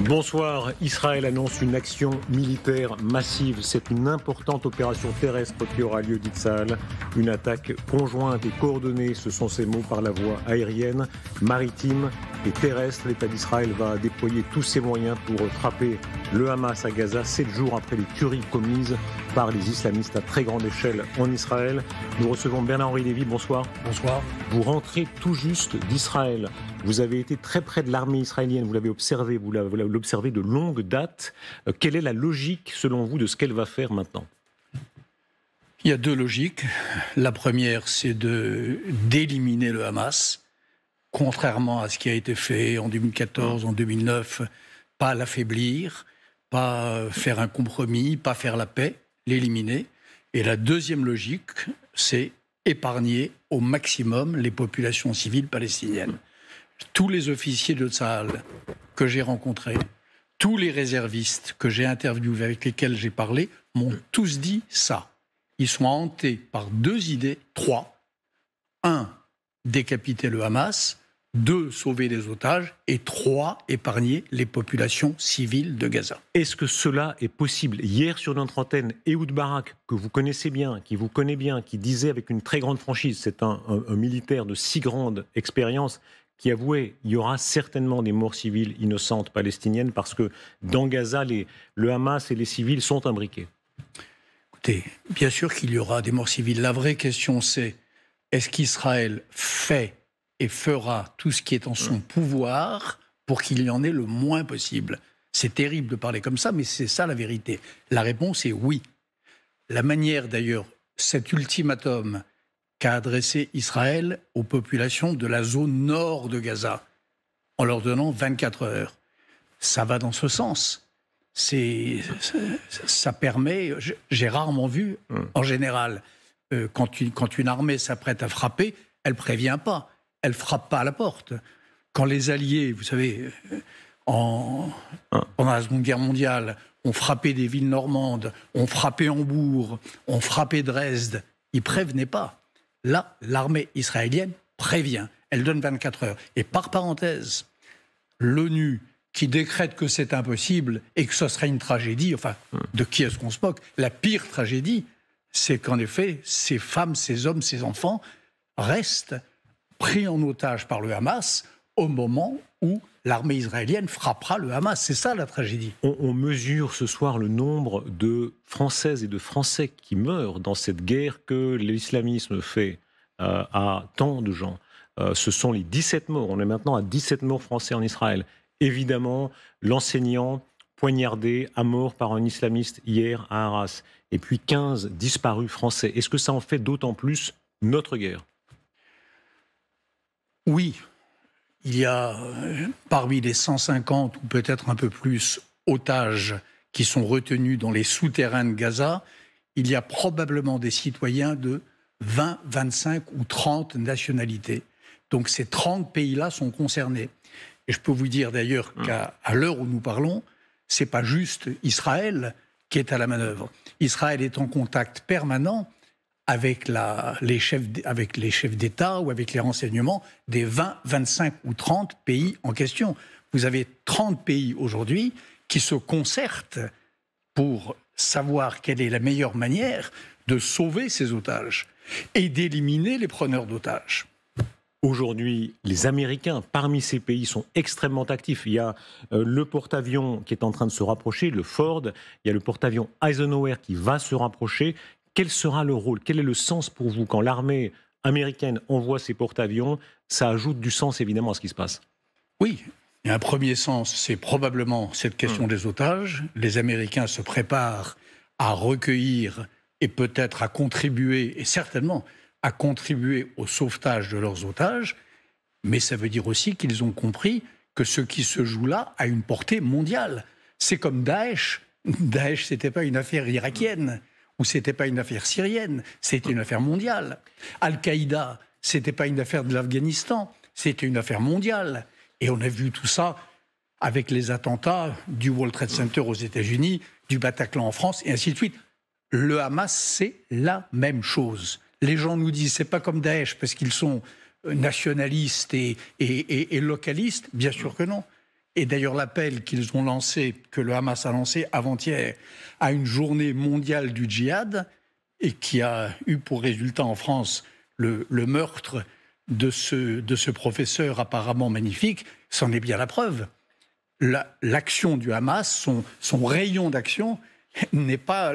Bonsoir. Israël annonce une action militaire massive. C'est une importante opération terrestre qui aura lieu, dit Tsahal. Une attaque conjointe et coordonnée, ce sont ces mots, par la voie aérienne, maritime et terrestre. L'État d'Israël va déployer tous ses moyens pour frapper le Hamas à Gaza, 7 jours après les tueries commises par les islamistes à très grande échelle en Israël. Nous recevons Bernard-Henri Lévy. Bonsoir. Bonsoir. Vous rentrez tout juste d'Israël. Vous avez été très près de l'armée israélienne, vous l'avez observé, vous l'observez de longue date. Quelle est la logique, selon vous, de ce qu'elle va faire maintenant ? Il y a deux logiques. La première, c'est d'éliminer le Hamas, contrairement à ce qui a été fait en 2014, en 2009, pas l'affaiblir, pas faire un compromis, pas faire la paix, l'éliminer. Et la deuxième logique, c'est épargner au maximum les populations civiles palestiniennes. Tous les officiers de Tsahal que j'ai rencontrés, tous les réservistes que j'ai interviewés, avec lesquels j'ai parlé, m'ont tous dit ça. Ils sont hantés par deux idées, trois. Un, décapiter le Hamas. Deux, sauver les otages. Et trois, épargner les populations civiles de Gaza. Est-ce que cela est possible ? Hier, sur notre antenne, Ehud Barak, que vous connaissez bien, qui vous connaît bien, qui disait avec une très grande franchise, c'est un militaire de si grande expérience, qui avouait il y aura certainement des morts civiles innocentes palestiniennes parce que dans Gaza, le Hamas et les civils sont imbriqués. Écoutez, bien sûr qu'il y aura des morts civiles. La vraie question, c'est est-ce qu'Israël fait et fera tout ce qui est en son pouvoir pour qu'il y en ait le moins possible ? C'est terrible de parler comme ça, mais c'est ça la vérité. La réponse est oui. La manière, d'ailleurs, cet ultimatum qu'a adressé Israël aux populations de la zone nord de Gaza, en leur donnant 24 heures. Ça va dans ce sens. Ça permet... J'ai rarement vu, en général, quand une armée s'apprête à frapper, elle ne prévient pas, elle ne frappe pas à la porte. Quand les Alliés, vous savez, pendant la Seconde Guerre mondiale, ont frappé des villes normandes, ont frappé Hambourg, ont frappé Dresde, ils ne prévenaient pas. Là, l'armée israélienne prévient. Elle donne 24 heures. Et par parenthèse, l'ONU, qui décrète que c'est impossible et que ce serait une tragédie, enfin, de qui est-ce qu'on se moque ? La pire tragédie, c'est qu'en effet, ces femmes, ces hommes, ces enfants restent pris en otage par le Hamas au moment où l'armée israélienne frappera le Hamas. C'est ça la tragédie. On mesure ce soir le nombre de Françaises et de Français qui meurent dans cette guerre que l'islamisme fait à tant de gens. Ce sont les 17 morts. On est maintenant à 17 morts français en Israël. Évidemment, l'enseignant poignardé à mort par un islamiste hier à Arras. Et puis 15 disparus français. Est-ce que ça en fait d'autant plus notre guerre ? Oui. Il y a, parmi les 150 ou peut-être un peu plus otages qui sont retenus dans les souterrains de Gaza, il y a probablement des citoyens de 20, 25 ou 30 nationalités. Donc ces 30 pays-là sont concernés. Et je peux vous dire d'ailleurs qu'à l'heure où nous parlons, ce n'est pas juste Israël qui est à la manœuvre. Israël est en contact permanent avec les chefs d'État ou avec les renseignements des 20, 25 ou 30 pays en question. Vous avez 30 pays aujourd'hui qui se concertent pour savoir quelle est la meilleure manière de sauver ces otages et d'éliminer les preneurs d'otages. Aujourd'hui, les Américains, parmi ces pays, sont extrêmement actifs. Il y a le porte-avions qui est en train de se rapprocher, le Ford. Il y a le porte-avions Eisenhower qui va se rapprocher. Quel sera le rôle ? Quel est le sens pour vous quand l'armée américaine envoie ses porte-avions ? Ça ajoute du sens évidemment à ce qui se passe. Oui, il y a un premier sens, c'est probablement cette question des otages. Les Américains se préparent à recueillir et peut-être à contribuer, et certainement à contribuer au sauvetage de leurs otages, mais ça veut dire aussi qu'ils ont compris que ce qui se joue là a une portée mondiale. C'est comme Daesh. Daesh, ce n'était pas une affaire irakienne. Ou c'était pas une affaire syrienne, c'était une affaire mondiale. Al-Qaïda, c'était pas une affaire de l'Afghanistan, c'était une affaire mondiale. Et on a vu tout ça avec les attentats du World Trade Center aux États-Unis, du Bataclan en France, et ainsi de suite. Le Hamas, c'est la même chose. Les gens nous disent, c'est pas comme Daesh, parce qu'ils sont nationalistes et localistes. Bien sûr que non. Et d'ailleurs, l'appel qu'ils ont lancé, que le Hamas a lancé avant-hier, à une journée mondiale du djihad, et qui a eu pour résultat en France le meurtre de ce professeur apparemment magnifique, c'en est bien la preuve. L'action du Hamas, son rayon d'action, n'est pas...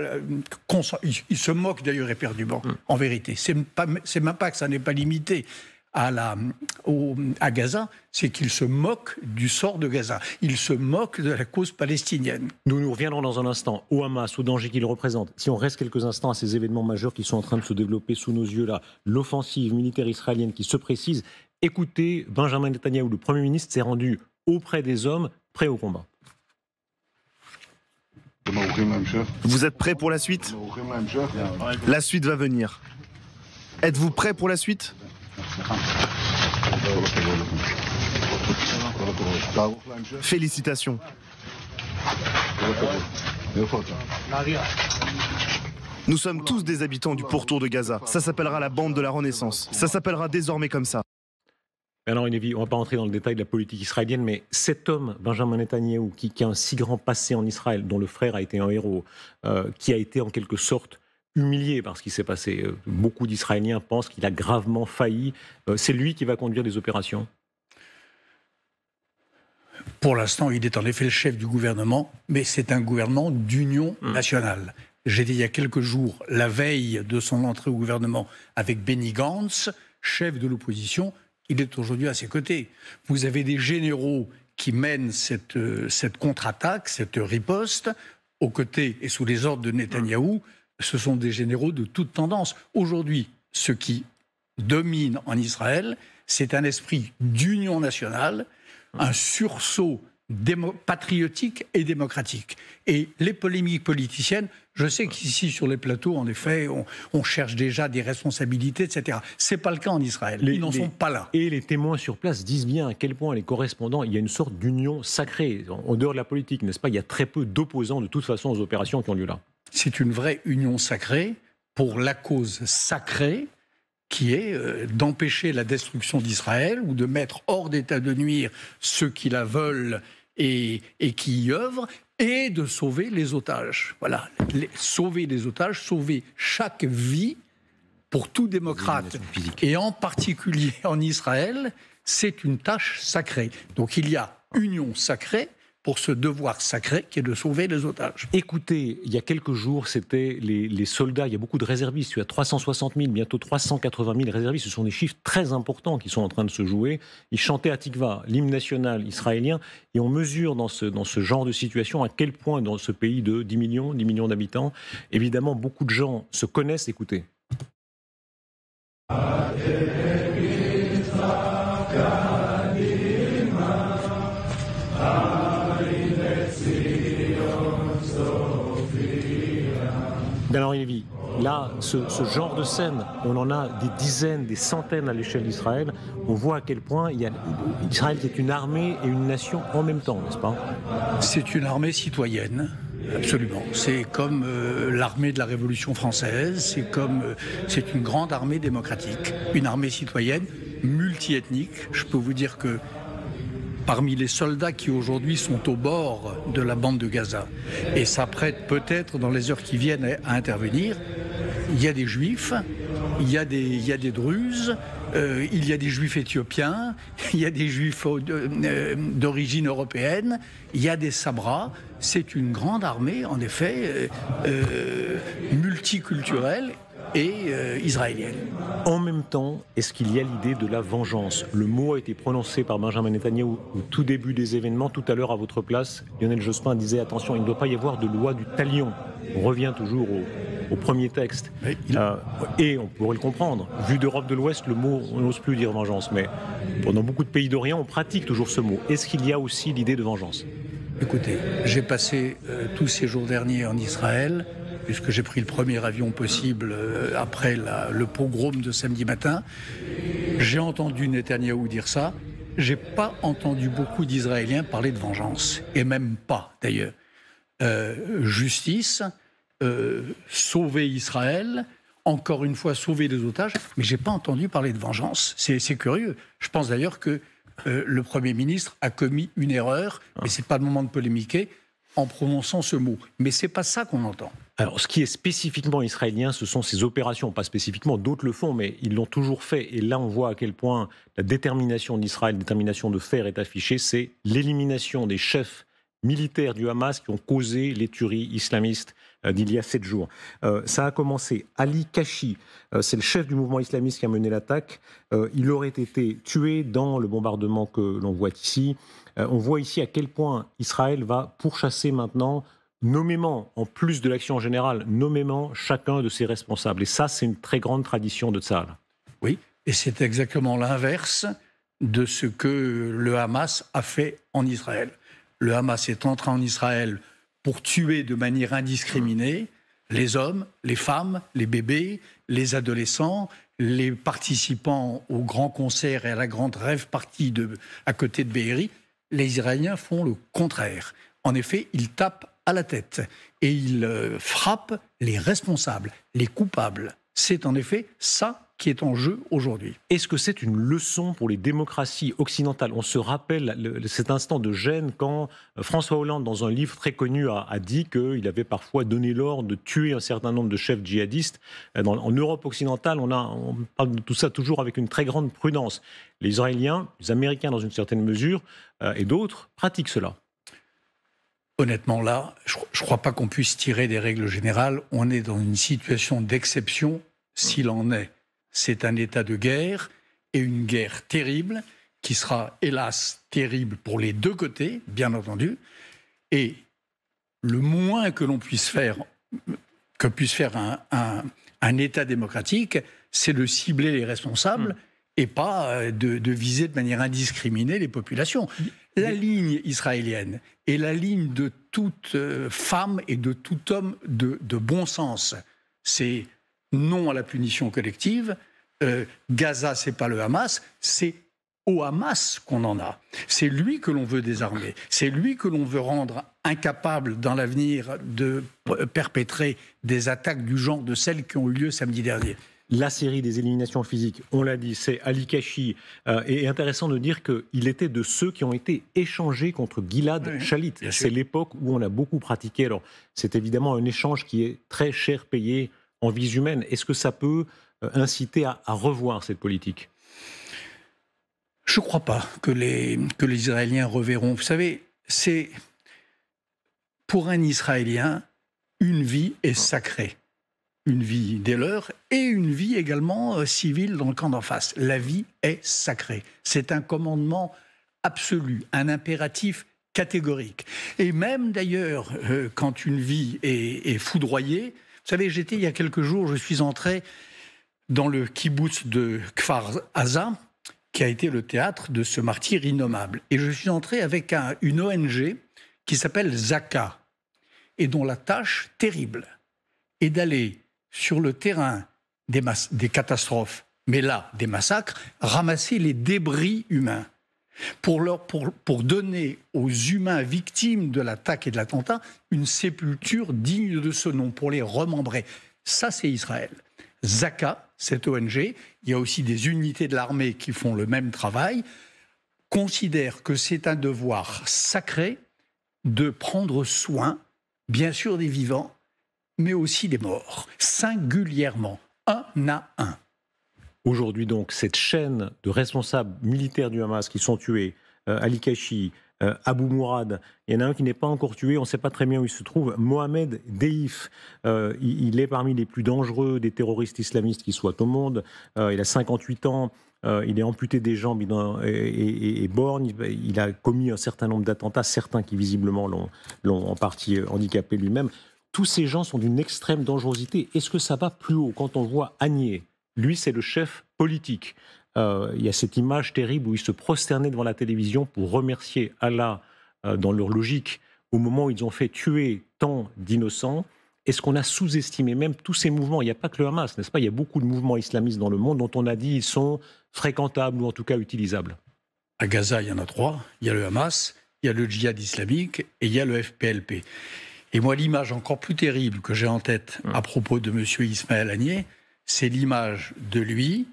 Il se moque d'ailleurs éperdument, en vérité. C'est même pas que ça n'est pas limité à Gaza, c'est qu'il se moque du sort de Gaza. Il se moque de la cause palestinienne. Nous reviendrons dans un instant au Hamas, au danger qu'il représente. Si on reste quelques instants à ces événements majeurs qui sont en train de se développer sous nos yeux là, l'offensive militaire israélienne qui se précise, écoutez, Benjamin Netanyahou, le Premier ministre, s'est rendu auprès des hommes prêts au combat. Vous êtes prêts pour la suite? La suite va venir. Êtes-vous prêts pour la suite? Félicitations. Nous sommes tous des habitants du pourtour de Gaza. Ça s'appellera la bande de la Renaissance. Ça s'appellera désormais comme ça. Alors, Inévi, on ne va pas entrer dans le détail de la politique israélienne, mais cet homme, Benjamin Netanyahou, qui a un si grand passé en Israël, dont le frère a été un héros, qui a été en quelque sorte humilié par ce qui s'est passé. Beaucoup d'Israéliens pensent qu'il a gravement failli. C'est lui qui va conduire des opérations? Pour l'instant, il est en effet le chef du gouvernement, mais c'est un gouvernement d'union nationale. J'ai dit il y a quelques jours, la veille de son entrée au gouvernement avec Benny Gantz, chef de l'opposition, il est aujourd'hui à ses côtés. Vous avez des généraux qui mènent cette contre-attaque, cette riposte, aux côtés et sous les ordres de Netanyahou. Ce sont des généraux de toute tendance. Aujourd'hui, ce qui domine en Israël, c'est un esprit d'union nationale, un sursaut patriotique et démocratique. Et les polémiques politiciennes, je sais qu'ici, sur les plateaux, en effet, on cherche déjà des responsabilités, etc. Ce n'est pas le cas en Israël. Ils n'en sont pas là. Et les témoins sur place disent bien à quel point les correspondants, il y a une sorte d'union sacrée, en dehors de la politique, n'est-ce pas? Il y a très peu d'opposants, de toute façon, aux opérations qui ont lieu là. C'est une vraie union sacrée pour la cause sacrée qui est d'empêcher la destruction d'Israël ou de mettre hors d'état de nuire ceux qui la veulent et qui y œuvrent, et de sauver les otages. Voilà, sauver les otages, sauver chaque vie pour tout démocrate, et en particulier en Israël, c'est une tâche sacrée. Donc il y a union sacrée pour ce devoir sacré qui est de sauver les otages. Écoutez, il y a quelques jours, c'était les soldats, il y a beaucoup de réservistes, il y a 360 000, bientôt 380 000 réservistes, ce sont des chiffres très importants qui sont en train de se jouer. Ils chantaient Hatikva, l'hymne national israélien, et on mesure dans ce genre de situation à quel point dans ce pays de 10 millions d'habitants, évidemment beaucoup de gens se connaissent, écoutez. Alors, Lévi, là, ce genre de scène, on en a des dizaines, des centaines à l'échelle d'Israël. On voit à quel point il y a Israël qui est une armée et une nation en même temps, n'est-ce pas? C'est une armée citoyenne, absolument. C'est comme l'armée de la Révolution française, c'est une grande armée démocratique, une armée citoyenne, multiethnique. Je peux vous dire que parmi les soldats qui aujourd'hui sont au bord de la bande de Gaza et s'apprêtent peut-être dans les heures qui viennent à intervenir, il y a des juifs, il y a des druzes, il y a des juifs éthiopiens, il y a des juifs d'origine européenne, il y a des sabras. C'est une grande armée, en effet, multiculturelle et israélienne. En même temps, est-ce qu'il y a l'idée de la vengeance? Le mot a été prononcé par Benjamin Netanyahou au tout début des événements. Tout à l'heure, à votre place, Lionel Jospin disait « Attention, il ne doit pas y avoir de loi du talion ». On revient toujours au premier texte. Et on pourrait le comprendre. Vu d'Europe de l'Ouest, le mot, on n'ose plus dire vengeance. Mais dans beaucoup de pays d'Orient, on pratique toujours ce mot. Est-ce qu'il y a aussi l'idée de vengeance? Écoutez, j'ai passé tous ces jours derniers en Israël, puisque j'ai pris le premier avion possible après le pogrom de samedi matin. J'ai entendu Netanyahou dire ça. J'ai pas entendu beaucoup d'Israéliens parler de vengeance, et même pas d'ailleurs. Justice, sauver Israël, encore une fois sauver les otages, mais j'ai pas entendu parler de vengeance. C'est curieux. Je pense d'ailleurs que le Premier ministre a commis une erreur, mais ce n'est pas le moment de polémiquer en prononçant ce mot. Mais ce n'est pas ça qu'on entend. Alors, ce qui est spécifiquement israélien, ce sont ces opérations. Pas spécifiquement, d'autres le font, mais ils l'ont toujours fait. Et là, on voit à quel point la détermination d'Israël, la détermination de faire est affichée. C'est l'élimination des chefs militaires du Hamas qui ont causé les tueries islamistes d'il y a 7 jours. Ça a commencé. Ali Kashi, c'est le chef du mouvement islamiste qui a mené l'attaque. Il aurait été tué dans le bombardement que l'on voit ici. On voit ici à quel point Israël va pourchasser maintenant nommément, en plus de l'action générale, nommément chacun de ses responsables. Et ça, c'est une très grande tradition de Tsahal. Oui, et c'est exactement l'inverse de ce que le Hamas a fait en Israël. Le Hamas est entré en Israël pour tuer de manière indiscriminée les hommes, les femmes, les bébés, les adolescents, les participants au grand concert et à la grande rave party à côté de Be'eri. Les Israéliens font le contraire. En effet, ils tapent à la tête et ils frappent les responsables, les coupables. C'est en effet ça qui est en jeu aujourd'hui. Est-ce que c'est une leçon pour les démocraties occidentales? On se rappelle cet instant de gêne quand François Hollande, dans un livre très connu, a dit qu'il avait parfois donné l'ordre de tuer un certain nombre de chefs djihadistes. En Europe occidentale, on parle de tout ça toujours avec une très grande prudence. Les Israéliens, les Américains dans une certaine mesure, et d'autres pratiquent cela. Honnêtement, là, je ne crois pas qu'on puisse tirer des règles générales. On est dans une situation d'exception, s'il en est. C'est un état de guerre, et une guerre terrible, qui sera, hélas, terrible pour les deux côtés, bien entendu. Et le moins que l'on puisse faire, que puisse faire un État démocratique, c'est de cibler les responsables et pas de viser de manière indiscriminée les populations. La ligne israélienne est la ligne de toute femme et de tout homme de bon sens. C'est non à la punition collective. Gaza, c'est pas le Hamas, c'est au Hamas qu'on en a. C'est lui que l'on veut désarmer. C'est lui que l'on veut rendre incapable dans l'avenir de perpétrer des attaques du genre de celles qui ont eu lieu samedi dernier. La série des éliminations physiques, on l'a dit, c'est Ali Kashi. Et intéressant de dire qu'il était de ceux qui ont été échangés contre Gilad Shalit. C'est l'époque où on a beaucoup pratiqué. Alors, c'est évidemment un échange qui est très cher payé en vies humaines. Est-ce que ça peut inciter à revoir cette politique? Je ne crois pas que les Israéliens reverront. Vous savez, c'est pour un Israélien, une vie est sacrée. Une vie des leurs et une vie également civile dans le camp d'en face. La vie est sacrée. C'est un commandement absolu, un impératif catégorique. Et même d'ailleurs, quand une vie est foudroyée, vous savez, il y a quelques jours, je suis entré dans le kibboutz de Kfar Aza, qui a été le théâtre de ce martyre innommable. Et je suis entré avec une ONG qui s'appelle Zaka, et dont la tâche terrible est d'aller sur le terrain des catastrophes, mais là, des massacres, ramasser les débris humains pour donner aux humains victimes de l'attaque et de l'attentat une sépulture digne de ce nom, pour les remembrer. Ça, c'est Israël. Zaka, cette ONG, il y a aussi des unités de l'armée qui font le même travail, considère que c'est un devoir sacré de prendre soin, bien sûr, des vivants, mais aussi des morts, singulièrement, un à un. Aujourd'hui donc, cette chaîne de responsables militaires du Hamas qui sont tués, Ali Kashi, Abou Mourad, il y en a un qui n'est pas encore tué, on ne sait pas très bien où il se trouve, Mohamed Deif, il est parmi les plus dangereux des terroristes islamistes qui soient au monde, il a 58 ans, il est amputé des jambes et borgne, il a commis un certain nombre d'attentats, certains qui visiblement l'ont en partie handicapé lui-même. Tous ces gens sont d'une extrême dangerosité. Est-ce que ça va plus haut quand on voit Haniyeh? Lui, c'est le chef politique. Il y a cette image terrible où ils se prosternaient devant la télévision pour remercier Allah dans leur logique au moment où ils ont fait tuer tant d'innocents. Est-ce qu'on a sous-estimé même tous ces mouvements? Il n'y a pas que le Hamas, n'est-ce pas? Il y a beaucoup de mouvements islamistes dans le monde dont on a dit qu'ils sont fréquentables ou en tout cas utilisables. À Gaza, il y en a 3. Il y a le Hamas, il y a le djihad islamique et il y a le FPLP. Et moi, l'image encore plus terrible que j'ai en tête à propos de M. Ismaël Haniyeh, c'est l'image de lui,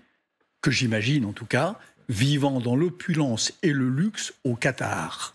que j'imagine en tout cas, vivant dans l'opulence et le luxe au Qatar.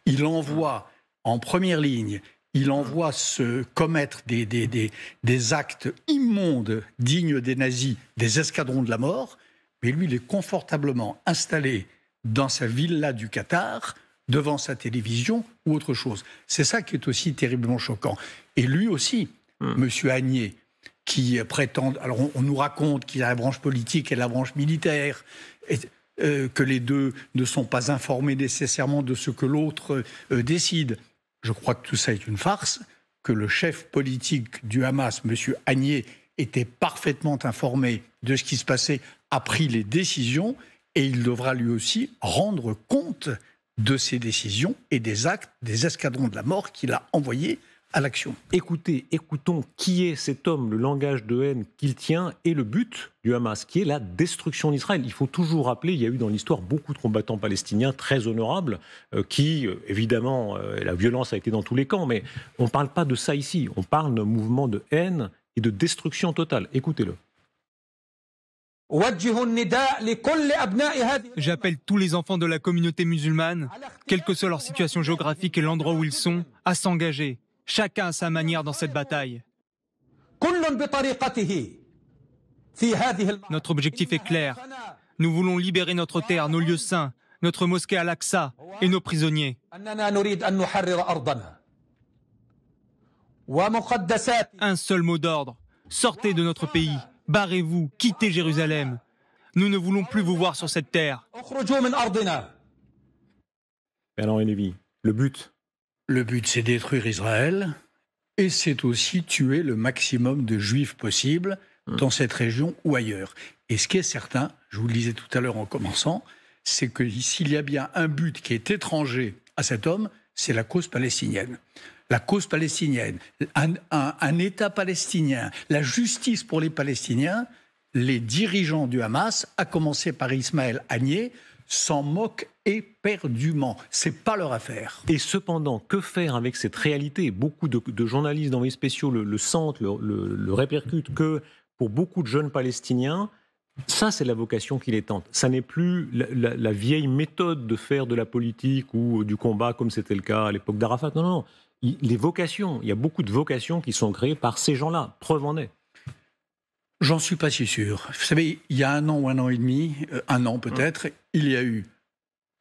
Il envoie en première ligne, il envoie se commettre des actes immondes, dignes des nazis, des escadrons de la mort, mais lui, il est confortablement installé dans sa villa du Qatar, devant sa télévision ou autre chose. C'est ça qui est aussi terriblement choquant. Et lui aussi, M. Agnier, qui prétend... Alors on nous raconte qu'il y a la branche politique et la branche militaire, et, que les deux ne sont pas informés nécessairement de ce que l'autre décide. Je crois que tout ça est une farce, que le chef politique du Hamas, M. Agnier, était parfaitement informé de ce qui se passait, a pris les décisions, et il devra lui aussi rendre compte de ses décisions et des actes des escadrons de la mort qu'il a envoyés à l'action. Écoutons qui est cet homme, le langage de haine qu'il tient et le but du Hamas, qui est la destruction d'Israël. Il faut toujours rappeler, il y a eu dans l'histoire beaucoup de combattants palestiniens très honorables qui, évidemment, la violence a été dans tous les camps, mais on ne parle pas de ça ici. On parle d'un mouvement de haine et de destruction totale. Écoutez-le. J'appelle tous les enfants de la communauté musulmane, quelle que soit leur situation géographique et l'endroit où ils sont, à s'engager, chacun à sa manière dans cette bataille. Notre objectif est clair. Nous voulons libérer notre terre, nos lieux saints, notre mosquée Al-Aqsa et nos prisonniers. Un seul mot d'ordre. Sortez de notre pays. Barrez-vous, quittez Jérusalem. Nous ne voulons plus vous voir sur cette terre. Bernard Lévy, le but? Le but, c'est détruire Israël et c'est aussi tuer le maximum de juifs possible dans cette région ou ailleurs. Et ce qui est certain, je vous le disais tout à l'heure en commençant, c'est que s'il y a bien un but qui est étranger à cet homme, c'est la cause palestinienne. La cause palestinienne, un État palestinien, la justice pour les Palestiniens, les dirigeants du Hamas, à commencer par Ismaël Haniyeh, s'en moquent éperdument. C'est pas leur affaire. Et cependant, que faire avec cette réalité? Beaucoup de journalistes d'envoyés spéciaux le sentent, le répercutent, que pour beaucoup de jeunes Palestiniens, ça, c'est la vocation qui les tente. Ça n'est plus la vieille méthode de faire de la politique ou du combat, comme c'était le cas à l'époque d'Arafat. Non, non. Les vocations, il y a beaucoup de vocations qui sont créées par ces gens-là. Preuve en est. J'en suis pas si sûr. Vous savez, il y a 1 an ou 1 an et demi, 1 an peut-être, il y a eu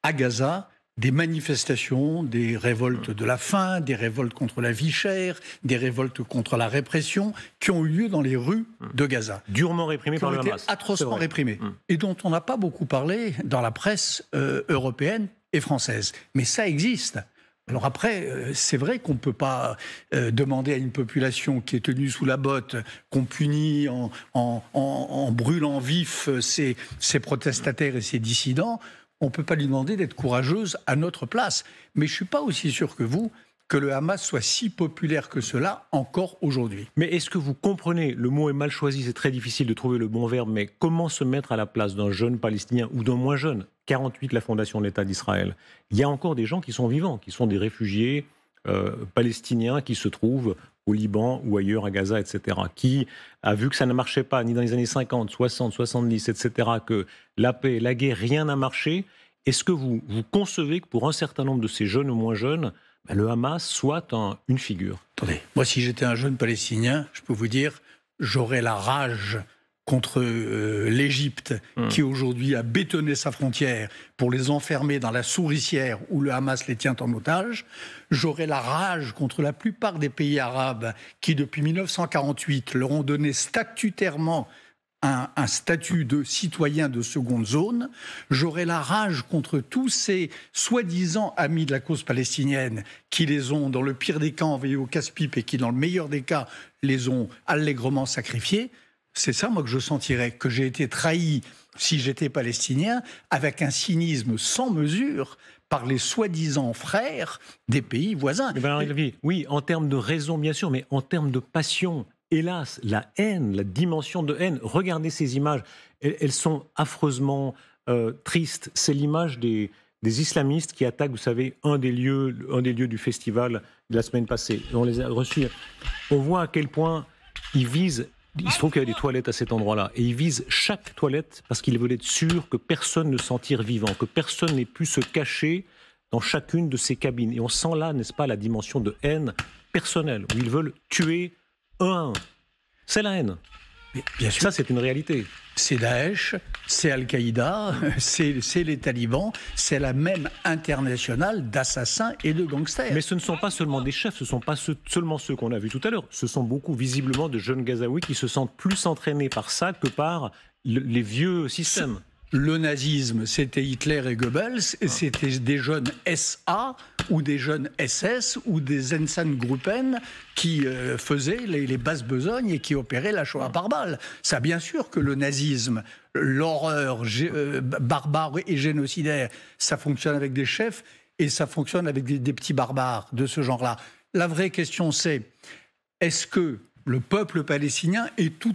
à Gaza des manifestations, des révoltes de la faim, des révoltes contre la vie chère, des révoltes contre la répression qui ont eu lieu dans les rues de Gaza. Durement réprimées par le Hamas. Atrocement réprimées. Et dont on n'a pas beaucoup parlé dans la presse européenne et française. Mais ça existe. Alors après, c'est vrai qu'on ne peut pas demander à une population qui est tenue sous la botte, qu'on punit en brûlant vif ses protestataires et ses dissidents, on ne peut pas lui demander d'être courageuse à notre place. Mais je ne suis pas aussi sûr que vous que le Hamas soit si populaire que cela encore aujourd'hui. Mais est-ce que vous comprenez, le mot est mal choisi, c'est très difficile de trouver le bon verbe, mais comment se mettre à la place d'un jeune Palestinien ou d'un moins jeune? 48, la fondation de l'État d'Israël. Il y a encore des gens qui sont vivants, qui sont des réfugiés palestiniens qui se trouvent au Liban ou ailleurs à Gaza, etc., qui a vu que ça ne marchait pas, ni dans les années 50, 60, 70, etc., que la paix, la guerre, rien n'a marché. Est-ce que vous concevez que pour un certain nombre de ces jeunes ou moins jeunes, le Hamas soit une figure? Attendez, moi si j'étais un jeune Palestinien, je peux vous dire, j'aurais la rage contre l'Égypte qui aujourd'hui a bétonné sa frontière pour les enfermer dans la souricière où le Hamas les tient en otage. J'aurais la rage contre la plupart des pays arabes qui depuis 1948 leur ont donné statutairement un statut de citoyen de seconde zone. J'aurais la rage contre tous ces soi-disant amis de la cause palestinienne qui les ont, dans le pire des cas, envoyés au casse-pipe et qui, dans le meilleur des cas, les ont allègrement sacrifiés. C'est ça, moi, que je sentirais, que j'ai été trahi, si j'étais palestinien, avec un cynisme sans mesure par les soi-disant frères des pays voisins. Oui, en termes de raison, bien sûr, mais en termes de passion, hélas, la haine, la dimension de haine, regardez ces images, elles sont affreusement tristes. C'est l'image des islamistes qui attaquent, vous savez, un des lieux du festival de la semaine passée. On les a reçus. On voit à quel point ils visent il se trouve qu'il y a des toilettes à cet endroit-là. Et ils visent chaque toilette parce qu'ils veulent être sûrs que personne ne s'en tire vivant, que personne n'ait pu se cacher dans chacune de ces cabines. Et on sent là, n'est-ce pas, la dimension de haine personnelle, où ils veulent tuer un à un. C'est la haine. Mais bien sûr. Ça, c'est une réalité. C'est Daesh, c'est Al-Qaïda, c'est les talibans, c'est la même internationale d'assassins et de gangsters. Mais ce ne sont pas seulement des chefs, ce ne sont pas seulement ceux qu'on a vus tout à l'heure. Ce sont beaucoup, visiblement, de jeunes Gazaouis qui se sentent plus entraînés par ça que par les vieux systèmes. Le nazisme, c'était Hitler et Goebbels, et c'était des jeunes SA ou des jeunes SS ou des Einsatzgruppen qui faisaient les basses besognes et qui opéraient la Shoah par balle. Ça, bien sûr que le nazisme, l'horreur barbare et génocidaire, ça fonctionne avec des chefs et ça fonctionne avec des petits barbares de ce genre-là. La vraie question, c'est est-ce que le peuple palestinien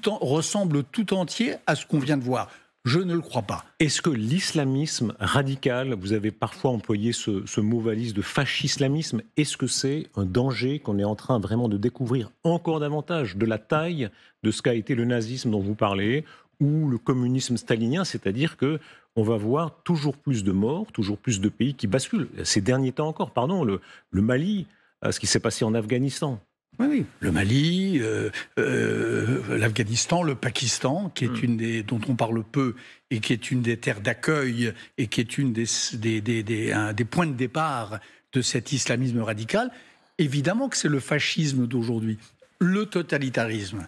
ressemble tout entier à ce qu'on vient de voir ? Je ne le crois pas. Est-ce que l'islamisme radical, vous avez parfois employé ce mot valise de fascislamisme, est-ce que c'est un danger qu'on est en train vraiment de découvrir encore davantage de la taille de ce qu'a été le nazisme dont vous parlez, ou le communisme stalinien, c'est-à-dire que on va voir toujours plus de morts, toujours plus de pays qui basculent. Ces derniers temps encore, le Mali, ce qui s'est passé en Afghanistan. Oui, le Mali, l'Afghanistan, le Pakistan, qui est dont on parle peu et qui est une des terres d'accueil et qui est une des points de départ de cet islamisme radical. Évidemment que c'est le fascisme d'aujourd'hui, le totalitarisme.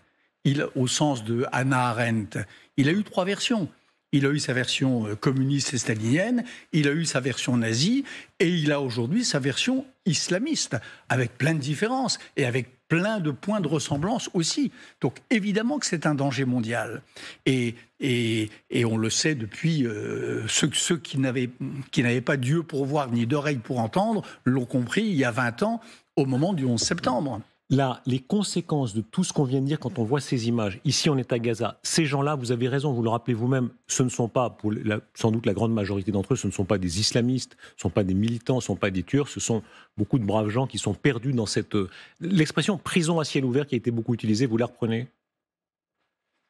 Au sens de Hannah Arendt, il a eu 3 versions. Il a eu sa version communiste et stalinienne, il a eu sa version nazie, et il a aujourd'hui sa version islamiste, avec plein de différences et avec plein de points de ressemblance aussi. Donc évidemment que c'est un danger mondial. Et on le sait depuis, ceux qui n'avaient pas d'yeux pour voir ni d'oreilles pour entendre l'ont compris il y a 20 ans, au moment du 11 septembre. Là, les conséquences de tout ce qu'on vient de dire quand on voit ces images, ici on est à Gaza, ces gens-là, vous avez raison, vous le rappelez vous-même, ce ne sont pas, pour sans doute la grande majorité d'entre eux, ce ne sont pas des islamistes, ce ne sont pas des militants, ce ne sont pas des tueurs, ce sont beaucoup de braves gens qui sont perdus dans cette... L'expression prison à ciel ouvert qui a été beaucoup utilisée, vous la reprenez ?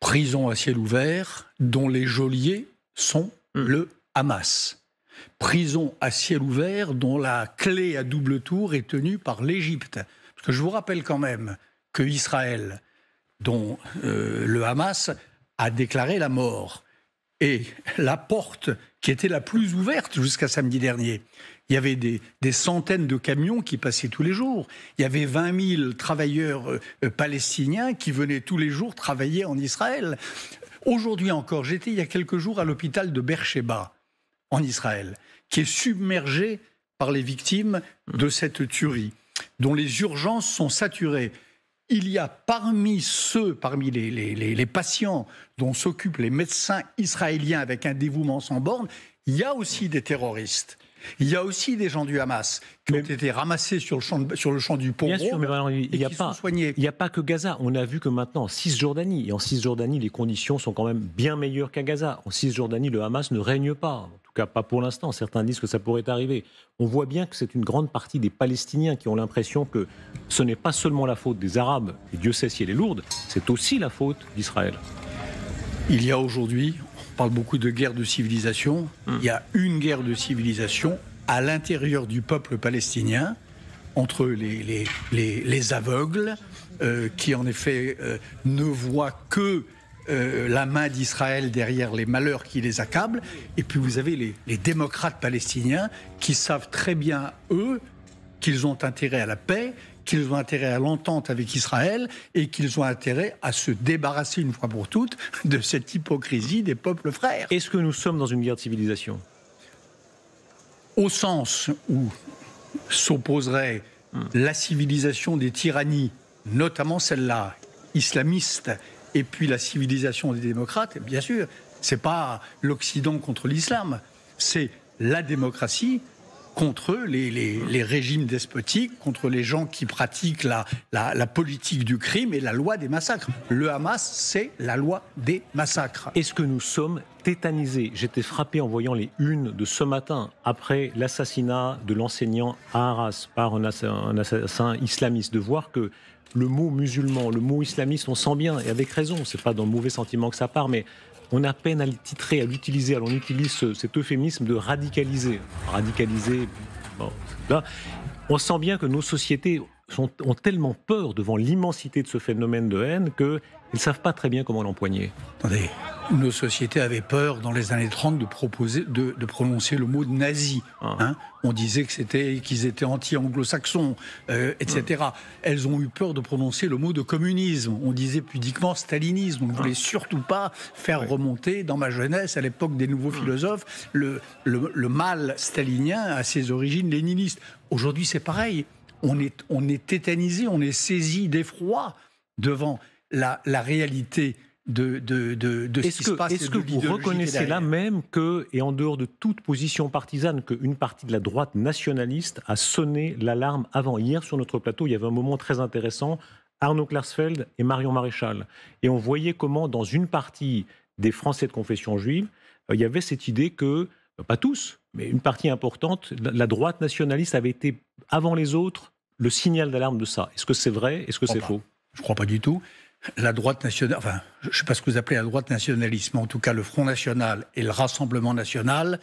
Prison à ciel ouvert dont les geôliers sont le Hamas. Prison à ciel ouvert dont la clé à double tour est tenue par l'Égypte. Parce que je vous rappelle quand même que Israël, dont le Hamas a déclaré la mort, et la porte qui était la plus ouverte jusqu'à samedi dernier, il y avait des centaines de camions qui passaient tous les jours. Il y avait 20 000 travailleurs palestiniens qui venaient tous les jours travailler en Israël. Aujourd'hui encore, j'étais il y a quelques jours à l'hôpital de Beersheba, en Israël, qui est submergé par les victimes de cette tuerie, dont les urgences sont saturées. Il y a parmi les patients dont s'occupent les médecins israéliens avec un dévouement sans borne, il y a aussi des terroristes. Il y a aussi des gens du Hamas qui ont été ramassés sur le champ du pont. Bien sûr, mais alors, il n'y a pas que Gaza. On a vu que maintenant, en Cisjordanie, et en Cisjordanie, les conditions sont quand même bien meilleures qu'à Gaza. En Cisjordanie, le Hamas ne règne pas. En tout cas, pas pour l'instant. Certains disent que ça pourrait arriver. On voit bien que c'est une grande partie des Palestiniens qui ont l'impression que ce n'est pas seulement la faute des Arabes, et Dieu sait si elle est lourde, c'est aussi la faute d'Israël. Il y a aujourd'hui, on parle beaucoup de guerre de civilisation, il y a une guerre de civilisation à l'intérieur du peuple palestinien, entre les aveugles, qui en effet ne voient que la main d'Israël derrière les malheurs qui les accablent, et puis vous avez les démocrates palestiniens qui savent très bien, eux, qu'ils ont intérêt à la paix, qu'ils ont intérêt à l'entente avec Israël et qu'ils ont intérêt à se débarrasser une fois pour toutes de cette hypocrisie des peuples frères. Est-ce que nous sommes dans une guerre de civilisation ? Au sens où s'opposerait la civilisation des tyrannies, notamment celle-là, islamiste, et puis la civilisation des démocrates, bien sûr, c'est pas l'Occident contre l'islam, c'est la démocratie contre les régimes despotiques, contre les gens qui pratiquent la politique du crime et la loi des massacres. Le Hamas, c'est la loi des massacres. Est-ce que nous sommes tétanisé. J'étais frappé en voyant les unes de ce matin, après l'assassinat de l'enseignant à Arras par un assassin islamiste, de voir que le mot musulman, le mot islamiste, on sent bien, et avec raison, c'est pas dans le mauvais sentiment que ça part, mais on a peine à le titrer, à l'utiliser. Alors on utilise cet euphémisme de radicaliser. Radicaliser, bon, là, on sent bien que nos sociétés ont tellement peur devant l'immensité de ce phénomène de haine qu'ils ne savent pas très bien comment l'empoigner. Attendez, nos sociétés avaient peur dans les années 30 de prononcer le mot nazi. Hein. On disait qu'ils étaient anti-anglo-saxons, etc. Elles ont eu peur de prononcer le mot de communisme. On disait pudiquement stalinisme. On ne voulait surtout pas faire remonter, dans ma jeunesse, à l'époque des nouveaux philosophes, le mal stalinien à ses origines léninistes. Aujourd'hui, c'est pareil. On est tétanisé, on est saisi d'effroi devant la réalité de ce qui se passe. Est-ce que vous reconnaissez là même que, et en dehors de toute position partisane, qu'une partie de la droite nationaliste a sonné l'alarme avant? Hier, sur notre plateau, il y avait un moment très intéressant, Arnaud Klarsfeld et Marion Maréchal. Et on voyait comment, dans une partie des Français de confession juive, il y avait cette idée que, pas tous, mais une partie importante, la droite nationaliste avait été, avant les autres, le signal d'alarme de ça. Est-ce que c'est vrai? Est-ce que c'est faux? Je ne crois pas du tout. La droite nationale, enfin, je ne sais pas ce que vous appelez la droite nationaliste, mais en tout cas le Front National et le Rassemblement National,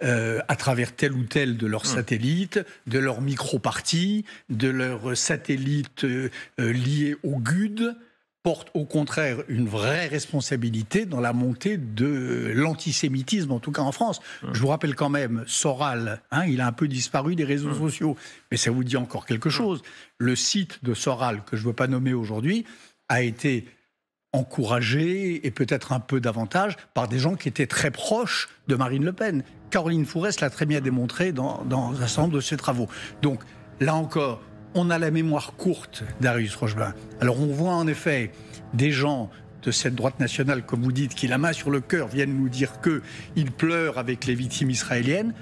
à travers tel ou tel de leurs satellites, de leurs micro-partis, de leurs satellites liés au GUD, portent au contraire une vraie responsabilité dans la montée de l'antisémitisme, en tout cas en France. Je vous rappelle quand même, Soral, il a un peu disparu des réseaux sociaux, mais ça vous dit encore quelque chose. Le site de Soral, que je ne veux pas nommer aujourd'hui, a été encouragé, et peut-être un peu davantage, par des gens qui étaient très proches de Marine Le Pen. Caroline Fourest l'a très bien démontré dans un certain nombre de ses travaux. Donc, là encore, on a la mémoire courte d'Arius Rochebin. Alors on voit en effet des gens de cette droite nationale, comme vous dites, qui la main sur le cœur viennent nous dire qu'ils pleurent avec les victimes israéliennes.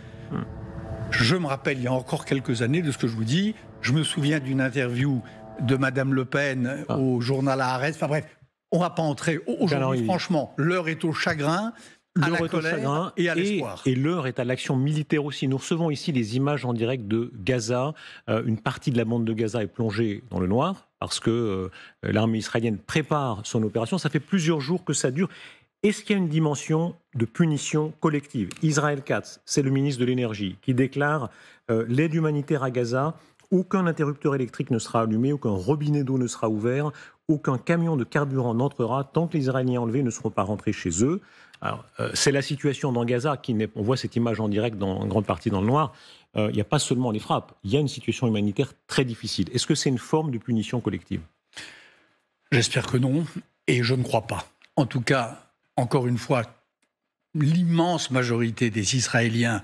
Je me rappelle il y a encore quelques années de ce que je vous dis. Je me souviens d'une interview de Madame Le Pen au journal Haaretz. Enfin bref, on ne va pas entrer. Aujourd'hui, franchement, l'heure est au chagrin. À la colère et à l'espoir. Et l'heure est à l'action militaire aussi. Nous recevons ici les images en direct de Gaza. Une partie de la bande de Gaza est plongée dans le noir parce que l'armée israélienne prépare son opération. Ça fait plusieurs jours que ça dure. Est-ce qu'il y a une dimension de punition collective? Israël Katz, c'est le ministre de l'Énergie, qui déclare l'aide humanitaire à Gaza. Aucun interrupteur électrique ne sera allumé, aucun robinet d'eau ne sera ouvert, aucun camion de carburant n'entrera tant que les Israéliens enlevés ne seront pas rentrés chez eux. Alors, c'est la situation dans Gaza, on voit cette image en direct en grande partie dans le noir. Il n'y a pas seulement les frappes, il y a une situation humanitaire très difficile. Est-ce que c'est une forme de punition collective? J'espère que non, et je ne crois pas. En tout cas, encore une fois, l'immense majorité des Israéliens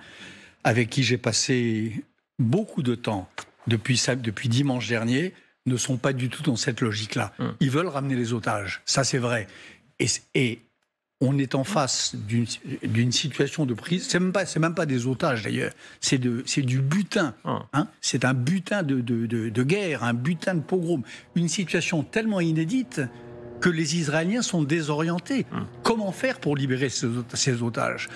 avec qui j'ai passé beaucoup de temps depuis dimanche dernier ne sont pas du tout dans cette logique-là. Ils veulent ramener les otages, ça c'est vrai. Et on est en face d'une situation de prise. C'est même pas des otages d'ailleurs. C'est du butin. C'est un butin de guerre, un butin de pogrom. Une situation tellement inédite que les Israéliens sont désorientés. Comment faire pour libérer ces otages?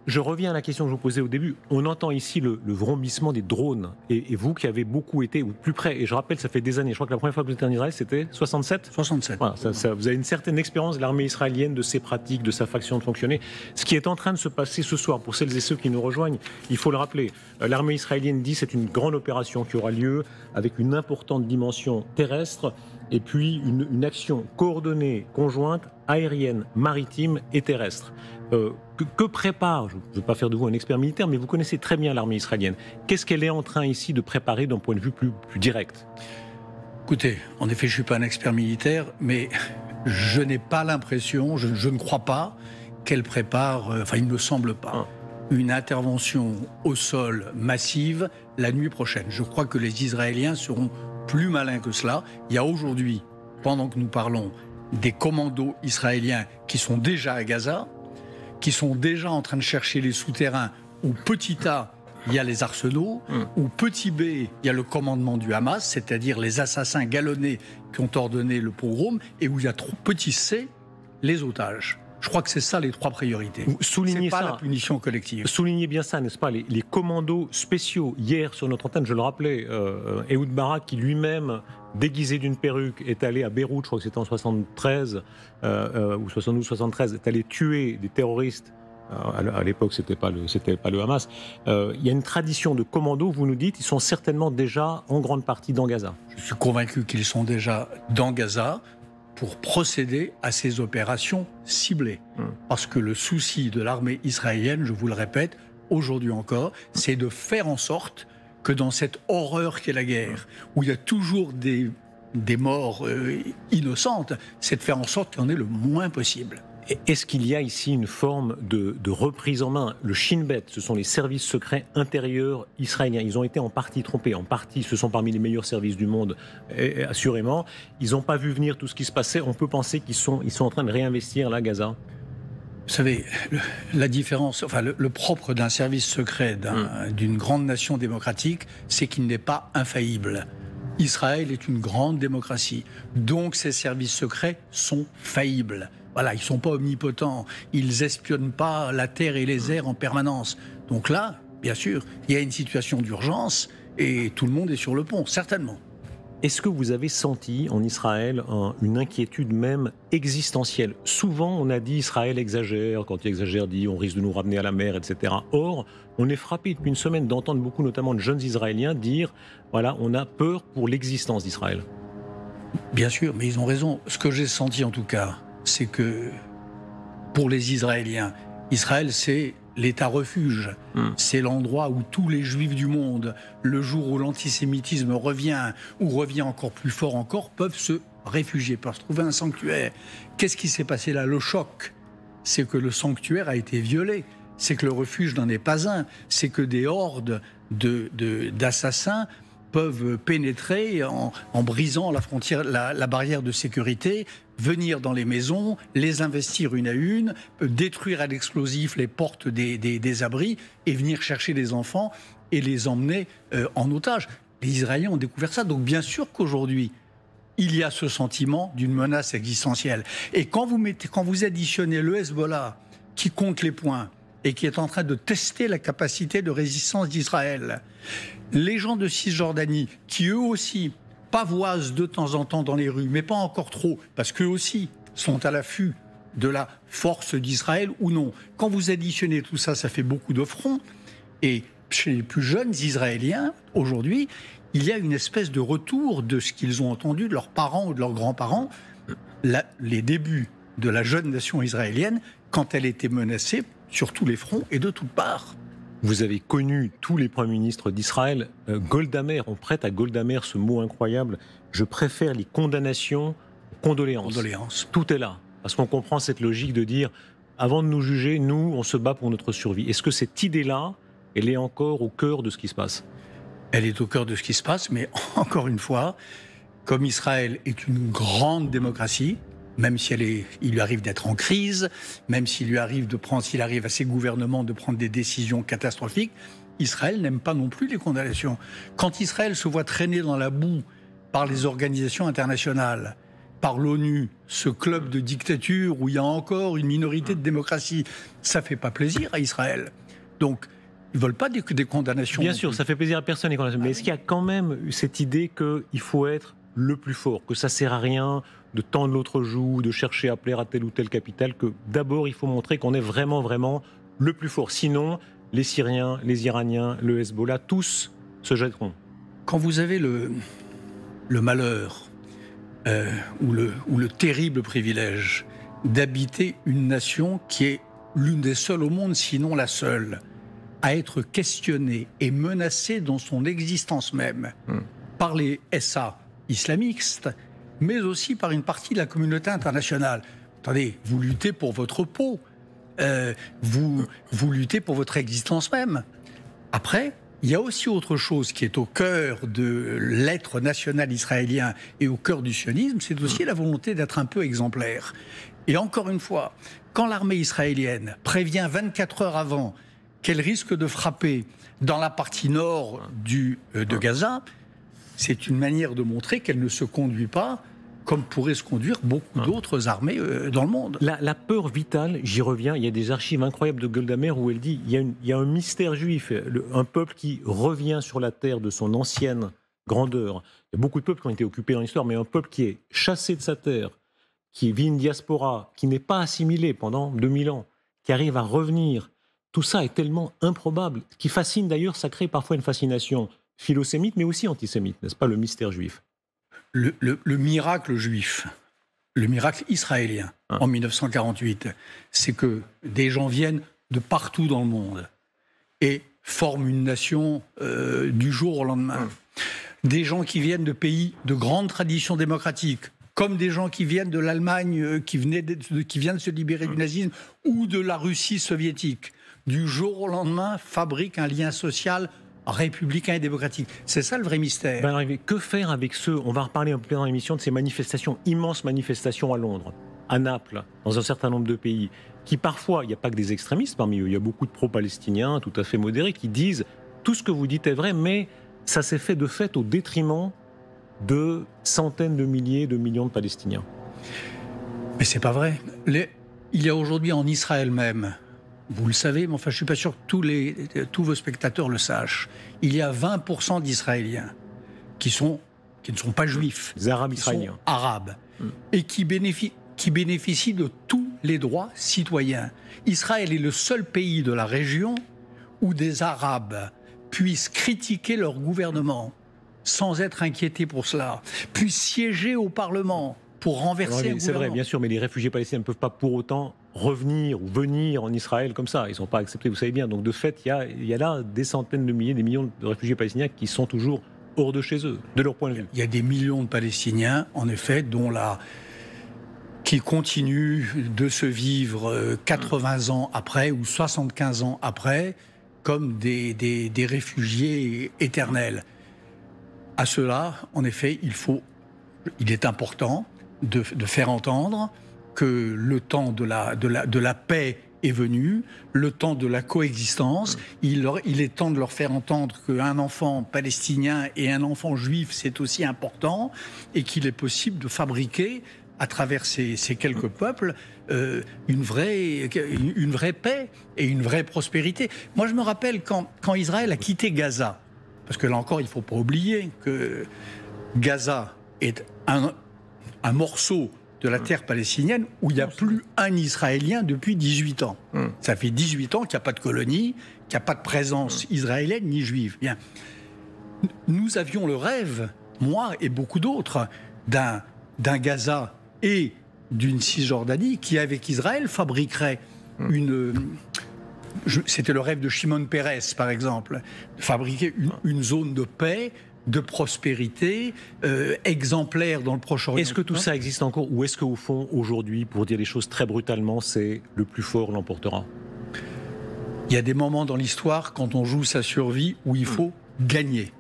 Je reviens à la question que je vous posais au début. On entend ici le vrombissement des drones. Et vous qui avez beaucoup été, ou plus près, et je rappelle, ça fait des années, je crois que la première fois que vous étiez en Israël, c'était 67 ? 67. Voilà, vous avez une certaine expérience de l'armée israélienne, de ses pratiques, de sa façon de fonctionner. Ce qui est en train de se passer ce soir, pour celles et ceux qui nous rejoignent, il faut le rappeler. L'armée israélienne dit que c'est une grande opération qui aura lieu avec une importante dimension terrestre et puis une action coordonnée, conjointe, aérienne, maritime et terrestre. Que prépare, je ne veux pas faire de vous un expert militaire, mais vous connaissez très bien l'armée israélienne. Qu'est-ce qu'elle est en train ici de préparer d'un point de vue plus direct? Écoutez, en effet, je ne suis pas un expert militaire, mais je n'ai pas l'impression, je ne crois pas qu'elle prépare, enfin il ne me semble pas, une intervention au sol massive la nuit prochaine. Je crois que les Israéliens seront plus malins que cela. Il y a aujourd'hui, pendant que nous parlons, des commandos israéliens qui sont déjà à Gaza, qui sont déjà en train de chercher les souterrains où petit A, il y a les arsenaux, où petit B, il y a le commandement du Hamas, c'est-à-dire les assassins galonnés qui ont ordonné le pogrom, et où il y a petit C, les otages. Je crois que c'est ça les 3 priorités. Soulignez pas ça. la punition collective. Soulignez bien ça, n'est-ce pas, les commandos spéciaux. Hier, sur notre antenne, je le rappelais, Ehud Barak, qui lui-même, déguisé d'une perruque, est allé à Beyrouth, je crois que c'était en 73 ou 72-73, est allé tuer des terroristes. À l'époque, c'était pas le Hamas. Il y a une tradition de commandos, vous nous dites, ils sont certainement déjà en grande partie dans Gaza. Je suis convaincu qu'ils sont déjà dans Gaza pour procéder à ces opérations ciblées. Parce que le souci de l'armée israélienne, je vous le répète, aujourd'hui encore, c'est de faire en sorte que dans cette horreur qu'est la guerre, où il y a toujours des morts innocentes, c'est de faire en sorte qu'il y en ait le moins possible. Est-ce qu'il y a ici une forme de reprise en main? Le Shin Bet, ce sont les services secrets intérieurs israéliens. Ils ont été en partie trompés. En partie, ce sont parmi les meilleurs services du monde, assurément. Ils n'ont pas vu venir tout ce qui se passait. On peut penser qu'ils sont en train de réinvestir là, Gaza. Vous savez, la différence, enfin le propre d'un service secret d'une grande nation démocratique, c'est qu'il n'est pas infaillible. Israël est une grande démocratie, donc ces services secrets sont faillibles. Voilà, ils ne sont pas omnipotents, ils espionnent pas la terre et les airs en permanence. Donc là, bien sûr, il y a une situation d'urgence et tout le monde est sur le pont, certainement. Est-ce que vous avez senti en Israël une inquiétude même existentielle? Souvent, on a dit Israël exagère, quand il exagère, dit on risque de nous ramener à la mer, etc. Or, on est frappé depuis une semaine d'entendre beaucoup, notamment de jeunes Israéliens, dire voilà, on a peur pour l'existence d'Israël. Bien sûr, mais ils ont raison. Ce que j'ai senti en tout cas, c'est que pour les Israéliens, Israël c'est l'État refuge. C'est l'endroit où tous les Juifs du monde, le jour où l'antisémitisme revient, ou revient encore plus fort encore, peuvent se réfugier, peuvent trouver un sanctuaire. Qu'est-ce qui s'est passé là? Le choc, c'est que le sanctuaire a été violé. C'est que le refuge n'en est pas un. C'est que des hordes d'assassins peuvent pénétrer en brisant la frontière, la barrière de sécurité, venir dans les maisons, les investir une à une, détruire à l'explosif les portes des abris et venir chercher les enfants et les emmener en otage. Les Israéliens ont découvert ça. Donc bien sûr qu'aujourd'hui, il y a ce sentiment d'une menace existentielle. Et quand vous additionnez le Hezbollah, qui compte les points et qui est en train de tester la capacité de résistance d'Israël, les gens de Cisjordanie, qui eux aussi pavoisent de temps en temps dans les rues, mais pas encore trop, parce qu'eux aussi sont à l'affût de la force d'Israël ou non. Quand vous additionnez tout ça, ça fait beaucoup de fronts. Et chez les plus jeunes Israéliens, aujourd'hui, il y a une espèce de retour de ce qu'ils ont entendu de leurs parents ou de leurs grands-parents, les débuts de la jeune nation israélienne, quand elle était menacée sur tous les fronts et de toutes parts. Vous avez connu tous les premiers ministres d'Israël. Golda Meir, on prête à Golda Meir ce mot incroyable. Je préfère les condamnations aux condoléances. Tout est là. Parce qu'on comprend cette logique de dire, avant de nous juger, nous, on se bat pour notre survie. Est-ce que cette idée-là, elle est encore au cœur de ce qui se passe? Elle est au cœur de ce qui se passe, mais encore une fois, comme Israël est une grande démocratie, même si il lui arrive d'être en crise, même s'il arrive à ses gouvernements de prendre des décisions catastrophiques, Israël n'aime pas non plus les condamnations. Quand Israël se voit traîner dans la boue par les organisations internationales, par l'ONU, ce club de dictature où il y a encore une minorité de démocratie, ça ne fait pas plaisir à Israël. Donc, ils ne veulent pas des condamnations. Bien sûr, ça fait plaisir à personne les condamnations. Mais est-ce qu'il y a quand même cette idée qu'il faut être le plus fort, que ça ne sert à rien de tendre l'autre joue, de chercher à plaire à telle ou telle capitale, que d'abord il faut montrer qu'on est vraiment, vraiment le plus fort. Sinon, les Syriens, les Iraniens, le Hezbollah, tous se jetteront. Quand vous avez le malheur ou le terrible privilège d'habiter une nation qui est l'une des seules au monde, sinon la seule, à être questionnée et menacée dans son existence même par les SA islamistes, mais aussi par une partie de la communauté internationale. Attendez, vous luttez pour votre peau, vous luttez pour votre existence même. Après, il y a aussi autre chose qui est au cœur de l'être national israélien et au cœur du sionisme, c'est aussi la volonté d'être un peu exemplaire. Et encore une fois, quand l'armée israélienne prévient 24 heures avant qu'elle risque de frapper dans la partie nord de Gaza, c'est une manière de montrer qu'elle ne se conduit pas comme pourraient se conduire beaucoup d'autres armées dans le monde. La peur vitale, j'y reviens, il y a des archives incroyables de Golda Meir où elle dit il y a un mystère juif, un peuple qui revient sur la terre de son ancienne grandeur. Il y a beaucoup de peuples qui ont été occupés dans l'histoire, mais un peuple qui est chassé de sa terre, qui vit une diaspora, qui n'est pas assimilé pendant 2000 ans, qui arrive à revenir. Tout ça est tellement improbable. Ce qui fascine d'ailleurs, ça crée parfois une fascination philosémite, mais aussi antisémite, n'est-ce pas, le mystère juif? Le miracle juif, le miracle israélien en 1948, c'est que des gens viennent de partout dans le monde et forment une nation du jour au lendemain. Des gens qui viennent de pays de grande tradition démocratique, comme des gens qui viennent de l'Allemagne, qui viennent de se libérer du nazisme, ou de la Russie soviétique, du jour au lendemain, fabriquent un lien social républicain et démocratique. C'est ça le vrai mystère. Que faire avec ceux, on va reparler un peu dans l'émission, de ces manifestations, immenses manifestations à Londres, à Naples, dans un certain nombre de pays, qui parfois, il n'y a pas que des extrémistes parmi eux, il y a beaucoup de pro-palestiniens tout à fait modérés qui disent tout ce que vous dites est vrai, mais ça s'est fait de fait au détriment de centaines de milliers, de millions de Palestiniens. Mais c'est pas vrai. Il y a aujourd'hui en Israël même, vous le savez, mais enfin je suis pas sûr que tous vos spectateurs le sachent, il y a 20% d'Israéliens qui ne sont pas juifs, les Arabes israéliens, arabes, et qui bénéficient de tous les droits citoyens. Israël est le seul pays de la région où des Arabes puissent critiquer leur gouvernement sans être inquiétés pour cela, puissent siéger au Parlement pour renverser un gouvernement. C'est vrai, bien sûr, mais les réfugiés palestiniens ne peuvent pas pour autant revenir ou venir en Israël comme ça. Ils ne sont pas acceptés, vous savez bien. Donc de fait, il y a là des centaines de milliers, des millions de réfugiés palestiniens qui sont toujours hors de chez eux, de leur point de vue. Il y a des millions de Palestiniens, en effet, qui continuent de se vivre 80 ans après ou 75 ans après comme des réfugiés éternels. À cela, en effet, il est important de faire entendre que le temps de la paix est venu, le temps de la coexistence. Il est temps de leur faire entendre qu'un enfant palestinien et un enfant juif, c'est aussi important, et qu'il est possible de fabriquer, à travers ces quelques peuples, une vraie paix et une vraie prospérité. Moi, je me rappelle quand Israël a quitté Gaza, parce que là encore, il ne faut pas oublier que Gaza est un morceau de la terre palestinienne où il n'y a plus un Israélien depuis 18 ans. Ça fait 18 ans qu'il n'y a pas de colonie, qu'il n'y a pas de présence israélienne ni juive. Bien. Nous avions le rêve, moi et beaucoup d'autres, d'un Gaza et d'une Cisjordanie qui, avec Israël, fabriquerait c'était le rêve de Shimon Peres, par exemple, de fabriquer une zone de paix, de prospérité, exemplaire dans le Proche-Orient. Est-ce que tout ça existe encore, ou est-ce qu'au fond, aujourd'hui, pour dire les choses très brutalement, c'est le plus fort l'emportera? Il y a des moments dans l'histoire, quand on joue sa survie, où il faut gagner.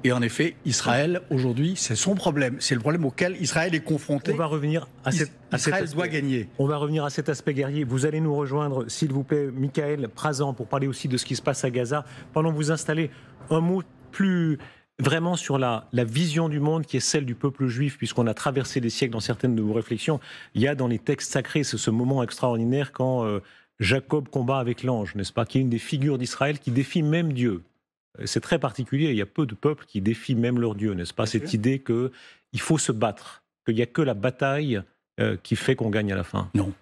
Et en effet, Israël, aujourd'hui, c'est son problème. C'est le problème auquel Israël est confronté. On va revenir à cet Israël doit gagner. On va revenir à cet aspect guerrier. Vous allez nous rejoindre, s'il vous plaît, Michael Prazan, pour parler aussi de ce qui se passe à Gaza. Pendant que vous installez, un mot plus vraiment sur la vision du monde qui est celle du peuple juif, puisqu'on a traversé des siècles dans certaines de vos réflexions. Il y a dans les textes sacrés ce moment extraordinaire quand Jacob combat avec l'ange, n'est-ce pas, qui est une des figures d'Israël qui défie même Dieu. C'est très particulier, il y a peu de peuples qui défient même leur Dieu, n'est-ce pas? Cette idée qu'il faut se battre, qu'il n'y a que la bataille qui fait qu'on gagne à la fin. Non,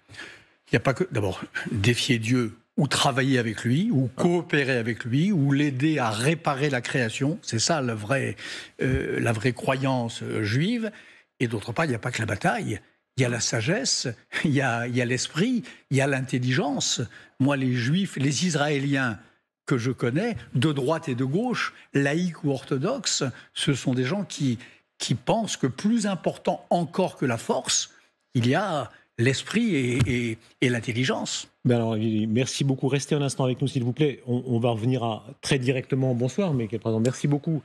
il n'y a pas que, d'abord, défier Dieu, ou travailler avec lui, ou coopérer avec lui, ou l'aider à réparer la création, c'est ça la vraie croyance juive. Et d'autre part, il n'y a pas que la bataille, il y a la sagesse, il y a l'esprit, il y a l'intelligence. Moi, les Juifs, les Israéliens que je connais, de droite et de gauche, laïcs ou orthodoxes, ce sont des gens qui pensent que plus important encore que la force, il y a l'esprit et l'intelligence. Ben alors, merci beaucoup. Restez un instant avec nous, s'il vous plaît. On va revenir très directement. Bonsoir, mais par exemple, merci beaucoup.